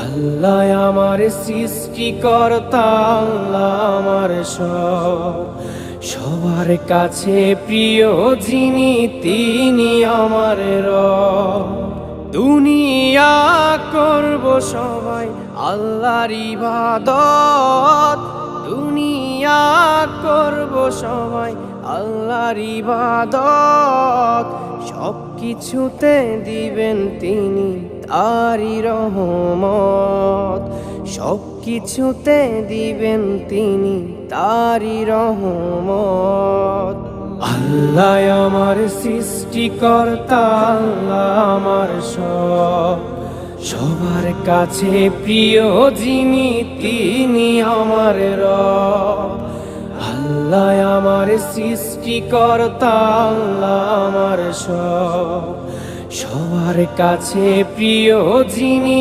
আল্লাহ আমার সৃষ্টিকর্তা, আল্লাহ আমার সব, সবার কাছে প্রিয় যিনি তিনি আমার রব। দুনিয়া করব সবাই আল্লাহর ইবাদত, দুনিয়া করব সবাই আল্লাহর ইবাদত, সব কিছুতে দিবেন তিনি তারি রহমত, সব কিছুতে দিবেন তিনি তারি রহমত। আল্লাহ আমার সৃষ্টিকর্তা, আল্লাহ আমার সব, সবার কাছে প্রিয় যিনি তিনি আমার রব। আল্লাহ আমার সৃষ্টিকর্তা, আল্লাহ আমার সব, সবার কাছে প্রিয় যিনি